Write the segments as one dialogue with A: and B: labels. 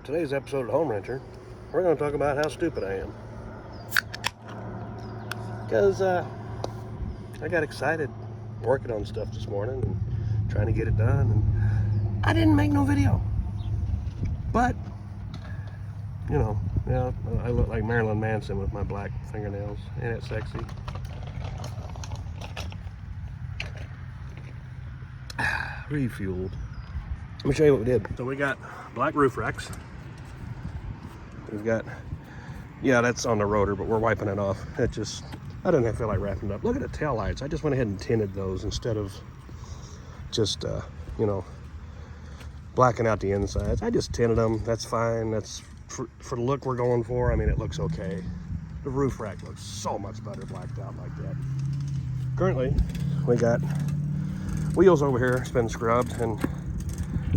A: Today's episode of Home Rancher, we're going to talk about how stupid I am. Because I got excited working on stuff this morning and trying to get it done, and I didn't make no video. But, you know, I look like Marilyn Manson with my black fingernails. Ain't it sexy? Refueled. Let me show you what we did. So we got black roof racks. We've got, yeah, that's on the rotor, but we're wiping it off. It just, I didn't feel like wrapping it up. Look at the tail lights. I just went ahead and tinted those instead of just, you know, blacking out the insides. I just tinted them. That's fine. That's for the look we're going for. I mean, it looks okay. The roof rack looks so much better blacked out like that. Currently, we got wheels over here. It's been scrubbed, and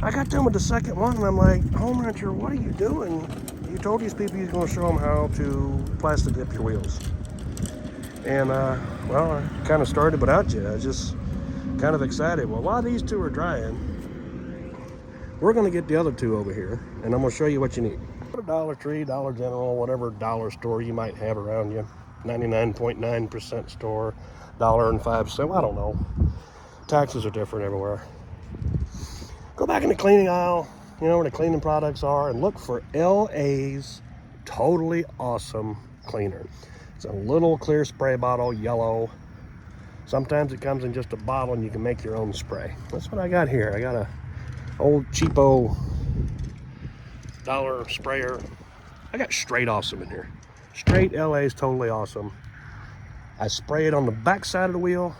A: I got done with the second one, and I'm like, Home Rancher, what are you doing? You told these people you're going to show them how to Plastidip your wheels. And, well, I kind of started without you. I was just kind of excited. Well, while these two are drying, we're going to get the other two over here, and I'm going to show you what you need. Go to Dollar Tree, Dollar General, whatever dollar store you might have around you. 99.9% store, $1.05. I don't know. Taxes are different everywhere. Go back in the cleaning aisle, you know where the cleaning products are, and look for LA's Totally Awesome Cleaner. It's a little clear spray bottle, yellow. Sometimes it comes in just a bottle and you can make your own spray. That's what I got here. I got a old cheapo dollar sprayer. I got Straight Awesome in here. Straight LA's Totally Awesome. I spray it on the back side of the wheel,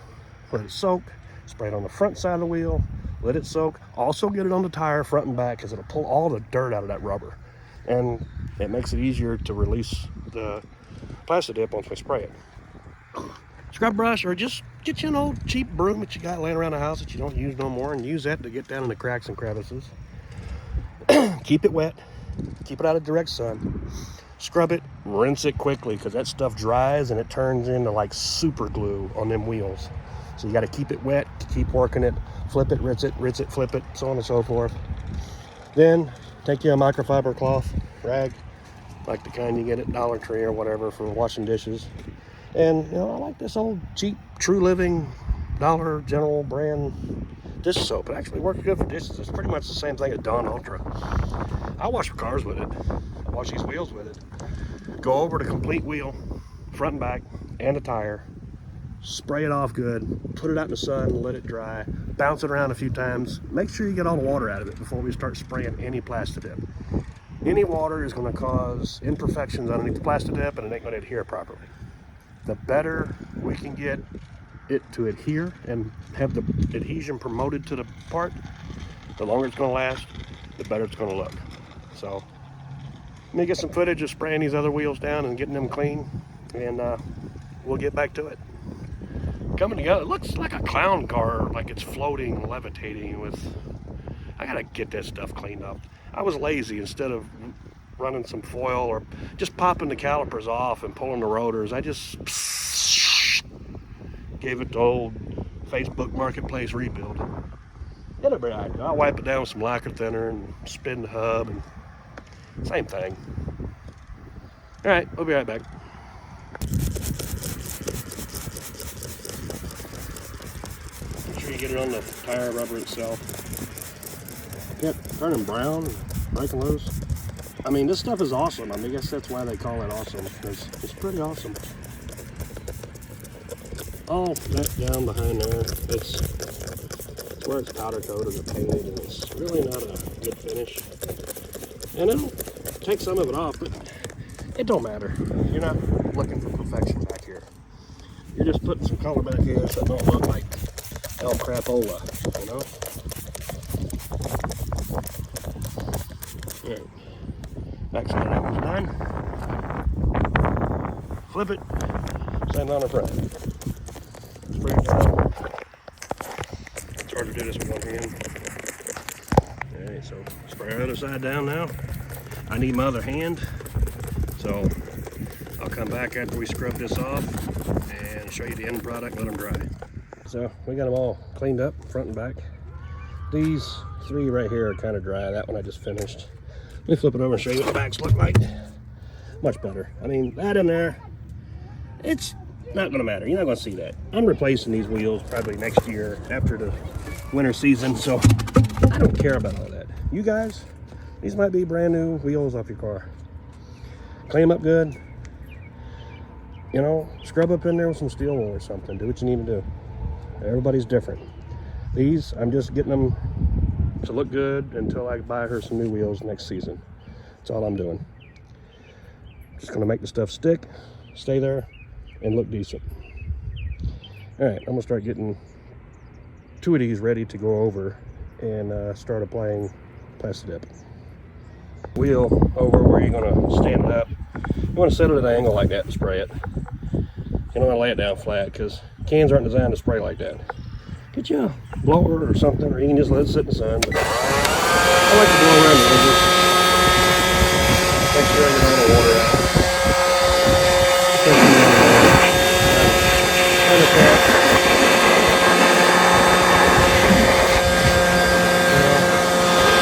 A: let it soak. Spray it on the front side of the wheel, let it soak. Also get it on the tire, front and back, because it'll pull all the dirt out of that rubber. And it makes it easier to release the Plastidip once we spray it. Scrub brush, or just get you an old cheap broom that you got laying around the house that you don't use no more, and use that to get down in the cracks and crevices. Keep it wet, keep it out of direct sun. Scrub it, rinse it quickly, because that stuff dries and it turns into like super glue on them wheels. So you got to keep it wet, keep working it, flip it, rinse it, flip it, so on and so forth. Then take you a microfiber cloth rag, like the kind you get at Dollar Tree or whatever for washing dishes. And you know, I like this old cheap True Living Dollar General brand dish soap. It actually works good for dishes. It's pretty much the same thing as Dawn Ultra. I wash cars with it. I wash these wheels with it. Go over the complete wheel, front and back, and the tire. Spray it off good, put it out in the sun, let it dry, bounce it around a few times. Make sure you get all the water out of it before we start spraying any Plastidip. Any water is going to cause imperfections underneath the Plastidip, and it ain't going to adhere properly. The better we can get it to adhere and have the adhesion promoted to the part, the longer it's going to last, the better it's going to look. So let me get some footage of spraying these other wheels down and getting them clean, and we'll get back to it. Coming together, it looks like a clown car, like it's floating, levitating with. I gotta get that stuff cleaned up. I was lazy. Instead of running some foil or just popping the calipers off and pulling the rotors, I just gave it the old Facebook Marketplace rebuild. It'll be alright. I'll wipe it down with some lacquer thinner and spin the hub, and same thing. Alright, we'll be right back. Get it on the tire rubber itself. Yep, turning brown, breaking loose. I mean, this stuff is awesome. I mean, I guess that's why they call it awesome. It's pretty awesome. All that down behind there, it's where it's powder coated or painted, and it's really not a good finish. And it'll take some of it off, but it don't matter. You're not looking for perfection back here. You're just putting some color back here so it don't look like El Crapola, you know? Alright. Backside of that one's done. Flip it. Same on the front. Spray it down. It's hard to do this with one hand. Alright, so spray our other side down now. I need my other hand, so I'll come back after we scrub this off and show you the end product, let them dry. So we got them all cleaned up, front and back. These three right here are kind of dry. That one I just finished. me flip it over and show you what the backs look like. Much better. I mean, that in there, it's not going to matter. You're not going to see that. I'm replacing these wheels probably next year after the winter season, so I don't care about all that. You guys, these might be brand new wheels off your car. Clean them up good. You know, scrub up in there with some steel wool or something. Do what you need to do. Everybody's different. These, I'm just getting them to look good until I buy her some new wheels next season. That's all I'm doing. Just going to make the stuff stick, stay there, and look decent. All right, I'm going to start getting 2 of these ready to go over and start applying Plastidip. Wheel over where you're going to stand it up. You want to set it at an angle like that and spray it. You don't want to lay it down flat because cans aren't designed to spray like that. Get you a blower or something, or you can just let it sit in the sun. But I like to blow around the edges. Make sure I get all the water out.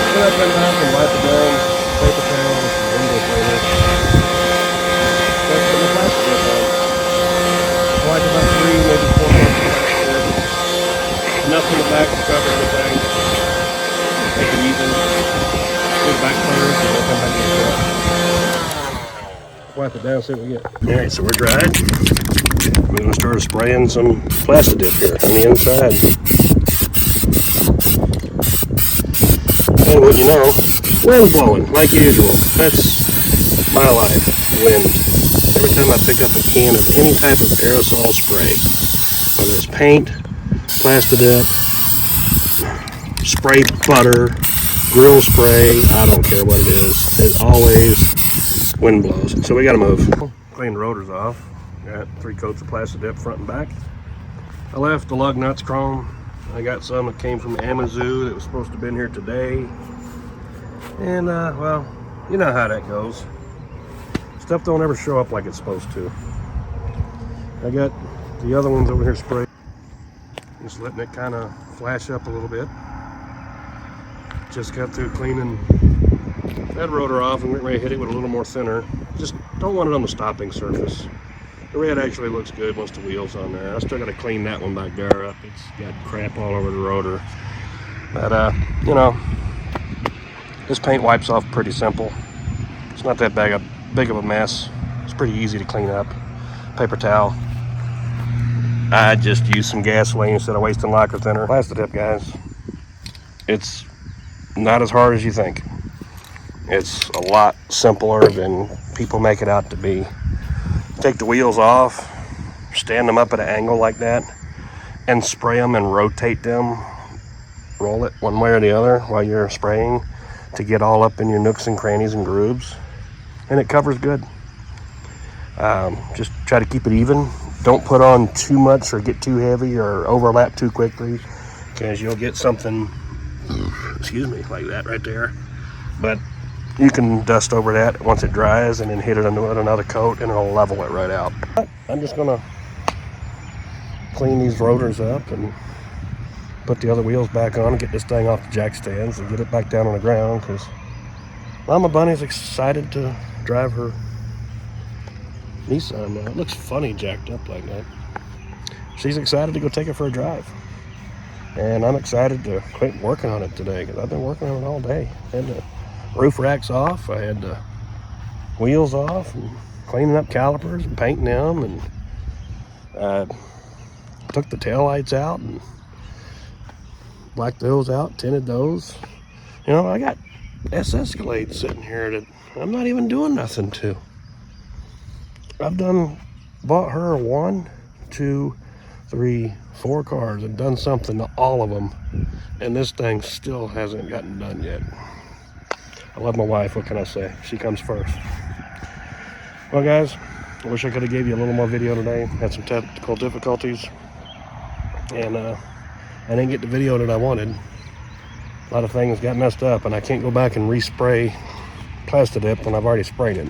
A: Then I come back and wipe it down, paper towel with some window cleaner. That's what the Plastidip on. I like about 3, maybe 4 months of Plastidip. Enough in the back to cover everything. Make it even. Good back cleaners, and we'll come back to the truck. Wipe it down, see what we get. Alright, so we're dried. We're going to start spraying some Plastidip here on the inside. And what you know, wind's blowing like usual. That's my life, wind. Every time I pick up a can of any type of aerosol spray, whether it's paint, Plastidip, spray butter, grill spray, I don't care what it is. There's always wind blows. So we got to move. Clean the rotors off. Got 3 coats of Plastidip front and back. I left the lug nuts chrome. I got some that came from Amazoo that was supposed to have been here today. And, well, you know how that goes. Stuff don't ever show up like it's supposed to. I got the other ones over here sprayed. Just letting it kind of flash up a little bit. Just got through cleaning that rotor off and went ready to hit it with a little more thinner. Just don't want it on the stopping surface. The red actually looks good once the wheel's on there. I still got to clean that one back there up. It's got crap all over the rotor. But, you know, this paint wipes off pretty simple. It's not that big of a mess. It's pretty easy to clean up. Paper towel. I just used some gasoline instead of wasting lacquer thinner. Plastidip, guys. It's not as hard as you think. It's a lot simpler than people make it out to be. Take the wheels off, stand them up at an angle like that, and spray them and rotate them. Roll it one way or the other while you're spraying to get all up in your nooks and crannies and grooves. And it covers good. Just try to keep it even. Don't put on too much or get too heavy or overlap too quickly, because you'll get something, excuse me, like that right there. But you can dust over that once it dries and then hit it with another coat and it'll level it right out. I'm just gonna clean these rotors up and put the other wheels back on and get this thing off the jack stands and get it back down on the ground, because Mama Bunny's excited to drive her Nissan now. It looks funny jacked up like that. She's excited to go take it for a drive. And I'm excited to quit working on it today, because I've been working on it all day. I had the roof racks off, I had the wheels off, and cleaning up calipers and painting them, and took the taillights out and blacked those out, tinted those. You know, I got S-Escalades sitting here that I'm not even doing nothing to. I've bought her 1, 2, 3, 4 cars and done something to all of them, and this thing still hasn't gotten done yet. I love my wife, what can I say? She comes first. Well, guys, I wish I could have gave you a little more video today. Had some technical difficulties, and I didn't get the video that I wanted. A lot of things got messed up, and I can't go back and respray Plastidip when I've already sprayed it.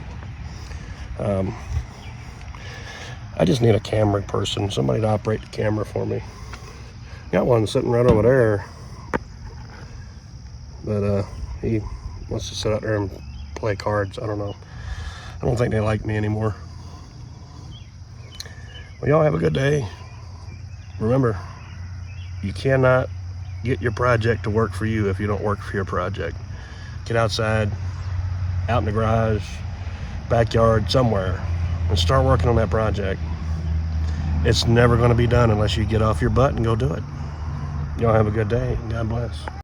A: I just need a camera person, somebody to operate the camera for me. Got one sitting right over there, but he wants to sit out there and play cards. I don't know. I don't think they like me anymore. Well, y'all have a good day. Remember, you cannot get your project to work for you if you don't work for your project. Get outside, out in the garage, backyard, somewhere, and start working on that project. It's never going to be done unless you get off your butt and go do it. Y'all have a good day. God bless.